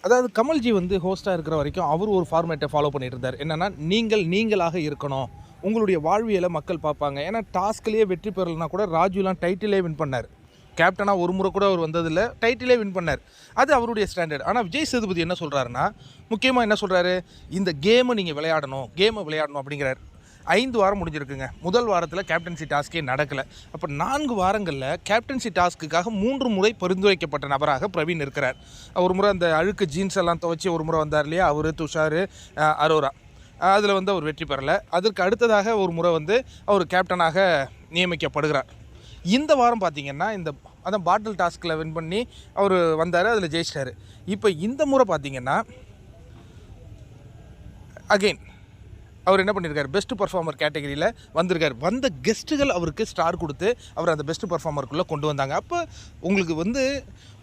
அதாவது கமல்ஜி வந்து ஹோஸ்ட்டாக இருக்கிற வரைக்கும் அவர் ஒரு ஃபார்மேட்டை ஃபாலோ பண்ணிட்டு இருந்தார். என்னென்னா, நீங்களாக இருக்கணும், உங்களுடைய வாழ்வியலை மக்கள் பார்ப்பாங்க. ஏன்னா டாஸ்க்லேயே வெற்றி பெறலைன்னா கூட ராஜுலாம் டைட்டிலே வின் பண்ணார். கேப்டனாக ஒரு முறை கூட அவர் வந்ததில்லை, டைட்டிலே வின் பண்ணார். அது அவருடைய ஸ்டாண்டர்ட். ஆனால் விஜய் சேதுபதி என்ன சொல்கிறாருன்னா, முக்கியமாக என்ன சொல்கிறாரு, இந்த கேமை நீங்கள் விளையாடணும் அப்படிங்கிறார். 5 வாரம் முடிஞ்சிருக்குங்க. முதல் வாரத்தில் கேப்டன்சி டாஸ்க்கே நடக்கலை. அப்போ 4 வாரங்களில் கேப்டன்சி டாஸ்க்குக்காக 3 முறை பரிந்துரைக்கப்பட்ட நபராக பிரவீன் இருக்கிறார். ஒரு முறை அந்த அழுக்கு ஜீன்ஸ் எல்லாம் துவச்சி ஒரு முறை வந்தார் இல்லையா, அவர், துஷார், அரோரா. அதில் வந்து அவர் வெற்றி பெறலை. அதற்கு அடுத்ததாக ஒரு முறை வந்து அவர் கேப்டனாக நியமிக்கப்படுகிறார். இந்த வாரம் பார்த்திங்கன்னா அதான் பாட்டில் டாஸ்கில் வின் பண்ணி அவர் வந்தார், அதில் ஜெயிச்சிட்டார். இப்போ இந்த முறை பார்த்திங்கன்னா அகெயின் அவர் என்ன பண்ணியிருக்காரு, பெஸ்ட் பர்ஃபார்மர் கேட்டகரியில் வந்திருக்கார். வந்த கெஸ்ட்டுகள் அவருக்கு ஸ்டார் கொடுத்து அவர் அந்த பெஸ்ட் பர்ஃபார்மருக்குள்ளே கொண்டு வந்தாங்க. அப்போ உங்களுக்கு வந்து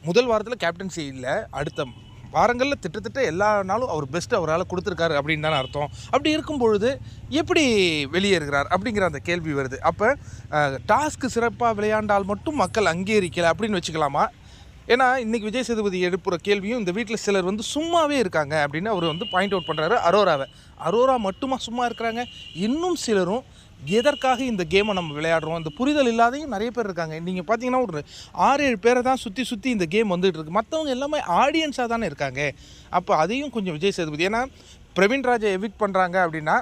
முதல் வாரத்தில் கேப்டன்சி இல்லை, அடுத்த வாரங்களில் திட்டத்தட்ட எல்லா நாளும் அவர் பெஸ்ட்டு அவரால் கொடுத்துருக்காரு அப்படின்னு தானே அர்த்தம். அப்படி இருக்கும் பொழுது எப்படி வெளியேறுகிறார் அப்படிங்கிற அந்த கேள்வி வருது. அப்போ டாஸ்க்கு சிறப்பாக விளையாண்டால் மட்டும் மக்கள் அங்கீகரிக்கலை அப்படின்னு வச்சுக்கலாமா? ஏன்னா இன்றைக்கி விஜய் சேதுபதி எழுப்புகிற கேள்வியும், இந்த வீட்டில் சிலர் வந்து சும்மாவே இருக்காங்க அப்படின்னு அவர் வந்து பாயிண்ட் அவுட் பண்ணுறாரு அரோராவை. அரோரா மட்டுமா சும்மா இருக்கிறாங்க, இன்னும் சிலரும் எதற்காக இந்த கேமை நம்ம விளையாடுறோம், இந்த புரிதல் இல்லாதையும் நிறைய பேர் இருக்காங்க. நீங்கள் பார்த்தீங்கன்னா ஒரு 6-7 பேரை தான் சுற்றி இந்த கேம் வந்துகிட்டு இருக்குது. மற்றவங்க எல்லாமே ஆடியன்ஸாக தானே இருக்காங்க. அப்போ அதையும் கொஞ்சம் விஜய் சேதுபதி, ஏன்னா பிரவீன் ராஜை எவிக்ட் பண்ணுறாங்க அப்படின்னா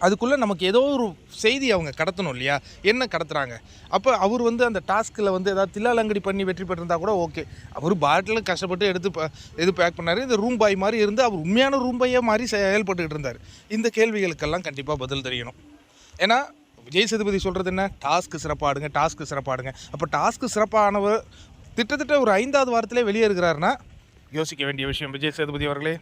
அதுக்குள்ளே நமக்கு ஏதோ ஒரு செய்தி அவங்க கடத்தணும் இல்லையா, என்ன கடத்துகிறாங்க. அப்போ அவர் வந்து அந்த டாஸ்கில் வந்து ஏதாவது தில்லாலங்கடி பண்ணி வெற்றி பெற்றிருந்தா கூட ஓகே. அவர் பாட்டில் கஷ்டப்பட்டு எடுத்து பேக் பண்ணார். இந்த ரூம் பாய் மாதிரி இருந்து அவர் உண்மையான ரூம் பாயாக மாதிரி செயல்பட்டுக்கிட்டு இருந்தார். இந்த கேள்விகளுக்கெல்லாம் கண்டிப்பாக பதில் தெரியணும். ஏன்னா விஜய் சேதுபதி சொல்கிறது என்ன, டாஸ்க்கு சிறப்பாடுங்க. அப்போ டாஸ்க்கு சிறப்பானவர் திட்டத்தட்ட ஒரு 5வது வாரத்திலே வெளியே இருக்கிறாருன்னா யோசிக்க வேண்டிய விஷயம் விஜய் சேதுபதி அவர்களே.